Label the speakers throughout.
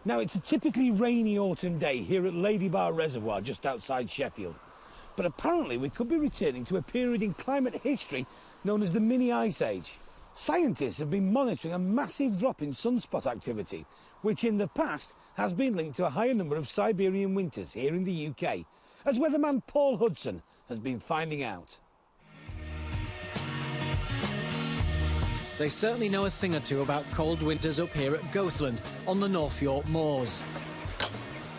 Speaker 1: Now, it's a typically rainy autumn day here at Ladybar Reservoir, just outside Sheffield. But apparently we could be returning to a period in climate history known as the Mini Ice Age. Scientists have been monitoring a massive drop in sunspot activity, which in the past has been linked to a higher number of Siberian winters here in the UK, as weatherman Paul Hudson has been finding out.
Speaker 2: They certainly know a thing or two about cold winters up here at Goathland on the North York moors.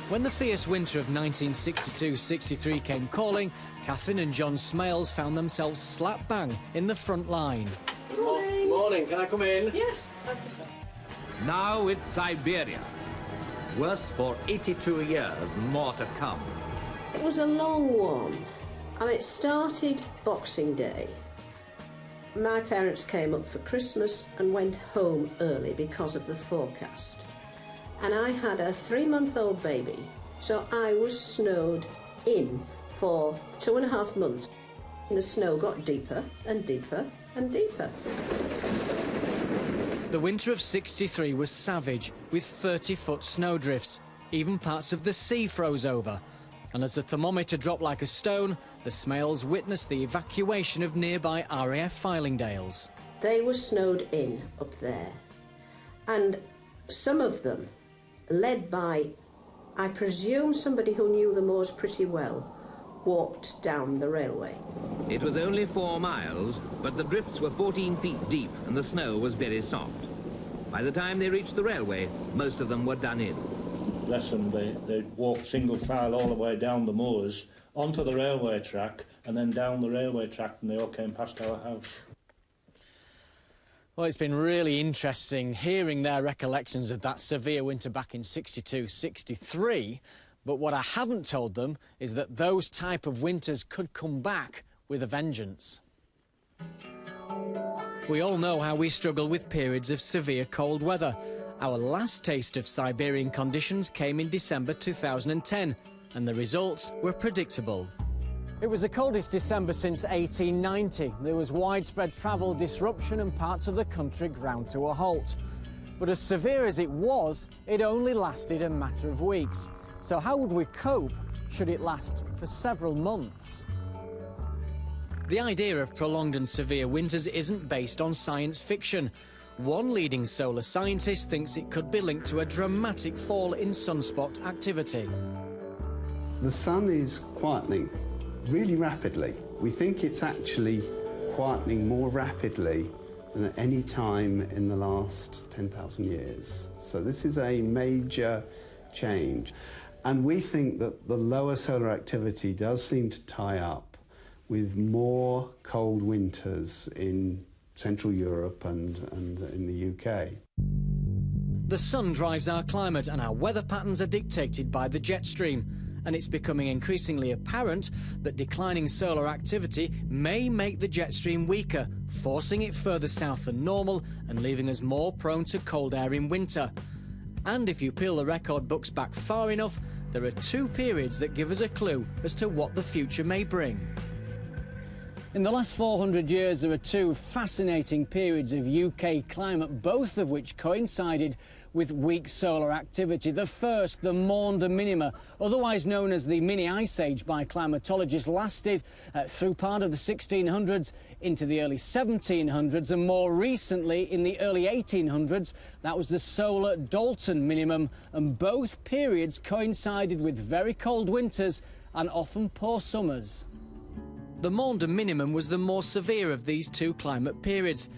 Speaker 2: When the fierce winter of 1962-63 came calling, Catherine and John Smales found themselves slap bang in the front line.
Speaker 3: Good morning.
Speaker 2: Morning, can I come in?
Speaker 3: Yes, thank you, sir.
Speaker 4: Now it's Siberia. Worse for 82 years, more to come.
Speaker 5: It was a long one. It started Boxing Day. My parents came up for Christmas and went home early because of the forecast. And I had a 3-month-old baby, so I was snowed in for 2.5 months. And the snow got deeper and deeper and deeper.
Speaker 2: The winter of '63 was savage, with 30-foot snowdrifts. Even parts of the sea froze over. And as the thermometer dropped like a stone, the Smales witnessed the evacuation of nearby RAF Fylingdales.
Speaker 5: They were snowed in up there. And some of them, led by, I presume, somebody who knew the moors pretty well, walked down the railway.
Speaker 4: It was only 4 miles, but the drifts were 14 feet deep and the snow was very soft. By the time they reached the railway, most of them were done in.
Speaker 6: Bless them, they'd walk single file all the way down the moors, onto the railway track, and then down the railway track, and they all came past our house.
Speaker 2: Well, it's been really interesting hearing their recollections of that severe winter back in '62-63, but what I haven't told them is that those type of winters could come back with a vengeance. We all know how we struggle with periods of severe cold weather. Our last taste of Siberian conditions came in December 2010, and the results were predictable. It was the coldest December since 1890. There was widespread travel disruption and parts of the country ground to a halt. But as severe as it was, it only lasted a matter of weeks. So how would we cope should it last for several months? The idea of prolonged and severe winters isn't based on science fiction. One leading solar scientist thinks it could be linked to a dramatic fall in sunspot activity.
Speaker 7: The sun is quietening really rapidly. We think it's actually quietening more rapidly than at any time in the last 10,000 years. So this is a major change. And we think that the lower solar activity does seem to tie up with more cold winters in Central Europe and in the UK.
Speaker 2: The sun drives our climate and our weather patterns are dictated by the jet stream. And it's becoming increasingly apparent that declining solar activity may make the jet stream weaker, forcing it further south than normal and leaving us more prone to cold air in winter. And if you peel the record books back far enough, there are 2 periods that give us a clue as to what the future may bring. In the last 400 years, there are 2 fascinating periods of UK climate, both of which coincided with weak solar activity. The first, the Maunder Minima, otherwise known as the Mini Ice Age by climatologists, lasted through part of the 1600s into the early 1700s, and more recently in the early 1800s, that was the Solar Dalton Minimum, and both periods coincided with very cold winters and often poor summers. The Maunder Minimum was the more severe of these 2 climate periods.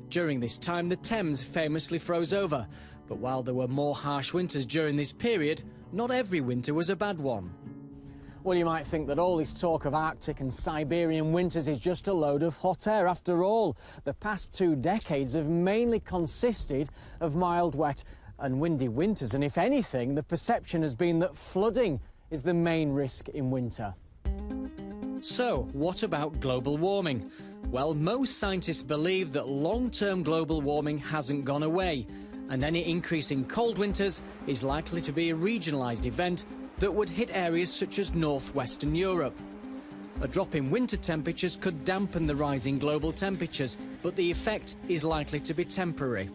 Speaker 2: During this time, the Thames famously froze over. But while there were more harsh winters during this period, not every winter was a bad one. Well, you might think that all this talk of Arctic and Siberian winters is just a load of hot air. After all, the past 2 decades have mainly consisted of mild, wet and windy winters. And if anything, the perception has been that flooding is the main risk in winter. So, what about global warming? Well, most scientists believe that long-term global warming hasn't gone away, and any increase in cold winters is likely to be a regionalised event that would hit areas such as northwestern Europe. A drop in winter temperatures could dampen the rising global temperatures, but the effect is likely to be temporary.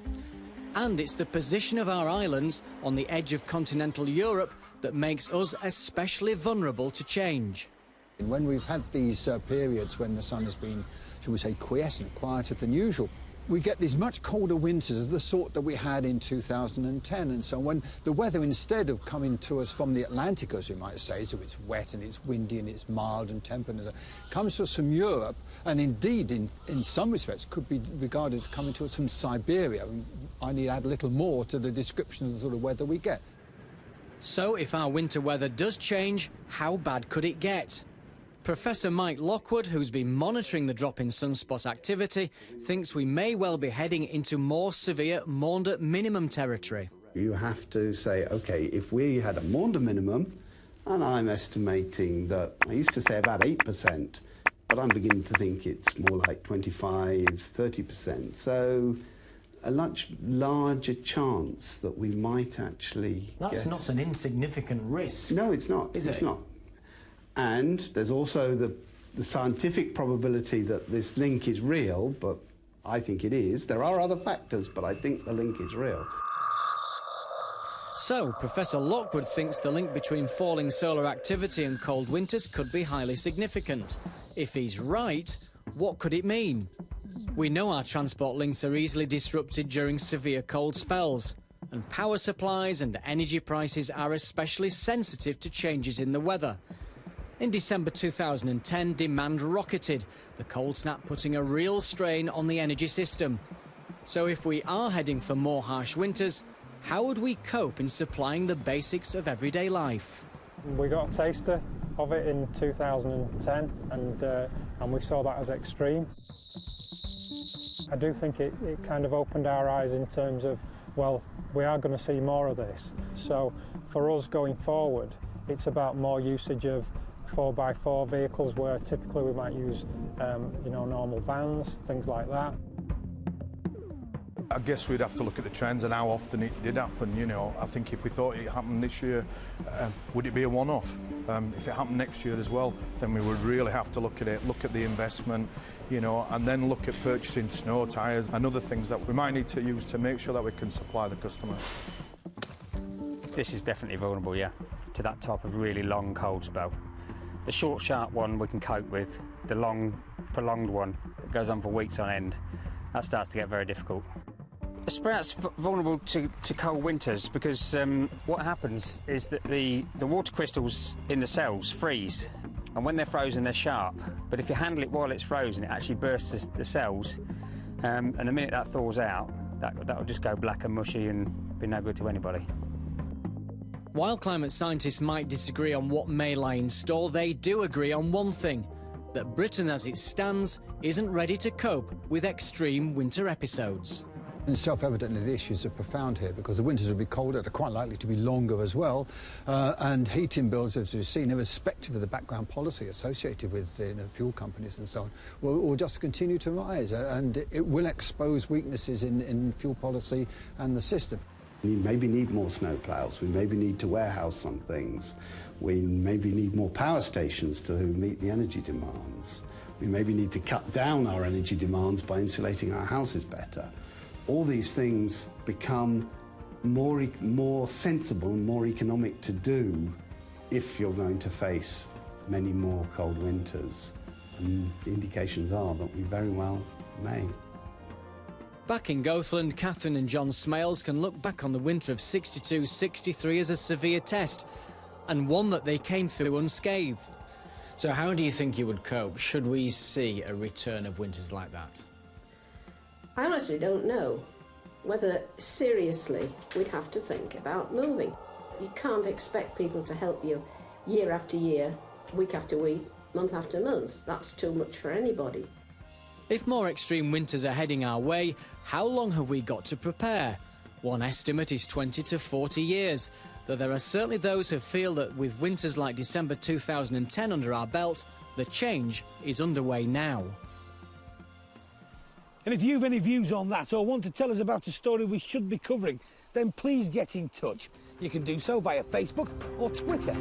Speaker 2: And it's the position of our islands on the edge of continental Europe that makes us especially vulnerable to change.
Speaker 3: When we've had these periods when the sun has been, shall we say, quiescent, quieter than usual, we get these much colder winters of the sort that we had in 2010. And so when the weather, instead of coming to us from the Atlantic, as we might say, so it's wet and it's windy and it's mild and temperate, and so, comes to us from Europe, and indeed in some respects could be regarded as coming to us from Siberia. I need to add a little more to the description of the sort of weather we get.
Speaker 2: So if our winter weather does change, how bad could it get? Professor Mike Lockwood, who's been monitoring the drop in sunspot activity, thinks we may well be heading into more severe Maunder minimum territory.
Speaker 7: You have to say, OK, if we had a Maunder minimum, and I'm estimating that, I used to say about 8%, but I'm beginning to think it's more like 25, 30%. So a much larger chance that we might actually
Speaker 8: That's
Speaker 7: get...
Speaker 8: not an insignificant risk.
Speaker 7: No, it's not.
Speaker 8: Is it?
Speaker 7: It's not. And there's also the scientific probability that this link is real, but I think it is. There are other factors, but I think the link is real.
Speaker 2: So, Professor Lockwood thinks the link between falling solar activity and cold winters could be highly significant. If he's right, what could it mean? We know our transport links are easily disrupted during severe cold spells, and power supplies and energy prices are especially sensitive to changes in the weather. In December 2010, demand rocketed, the cold snap putting a real strain on the energy system. So if we are heading for more harsh winters, how would we cope in supplying the basics of everyday life?
Speaker 9: We got a taster of it in 2010 and we saw that as extreme. I do think it kind of opened our eyes in terms of, well, we are going to see more of this. So for us going forward, it's about more usage of 4x4 vehicles where typically we might use normal vans, things like that.
Speaker 10: I guess we'd have to look at the trends and how often it did happen. You know, I think if we thought it happened this year, would it be a one-off? If it happened next year as well, then we would really have to look at it, look at the investment, you know, and then look at purchasing snow tyres and other things that we might need to use to make sure that we can supply the customer.
Speaker 11: This is definitely vulnerable, yeah, to that type of really long cold spell. The short, sharp one we can cope with. The long, prolonged one that goes on for weeks on end, that starts to get very difficult. The sprout's vulnerable to cold winters because what happens is that the water crystals in the cells freeze, and when they're frozen they're sharp, but if you handle it while it's frozen it actually bursts the cells, and the minute that thaws out that'll just go black and mushy and be no good to anybody.
Speaker 2: While climate scientists might disagree on what may lie in store, they do agree on one thing, that Britain as it stands isn't ready to cope with extreme winter episodes.
Speaker 3: And self-evidently the issues are profound here because the winters will be colder, they're quite likely to be longer as well, and heating bills, as we've seen, irrespective of the background policy associated with fuel companies and so on, will just continue to rise, and it will expose weaknesses in fuel policy and the system.
Speaker 7: We maybe need more snowplows, we maybe need to warehouse some things, we maybe need more power stations to meet the energy demands, we maybe need to cut down our energy demands by insulating our houses better. All these things become more sensible and more economic to do if you're going to face many more cold winters. And the indications are that we very well may.
Speaker 2: Back in Goathland, Catherine and John Smales can look back on the winter of 62-63 as a severe test, and one that they came through unscathed.
Speaker 8: So how do you think you would cope? Should we see a return of winters like that?
Speaker 5: I honestly don't know whether seriously we'd have to think about moving. You can't expect people to help you year after year, week after week, month after month. That's too much for anybody.
Speaker 2: If more extreme winters are heading our way, how long have we got to prepare? One estimate is 20 to 40 years, though there are certainly those who feel that with winters like December 2010 under our belt, the change is underway now.
Speaker 1: And if you've any views on that or want to tell us about a story we should be covering, then please get in touch. You can do so via Facebook or Twitter.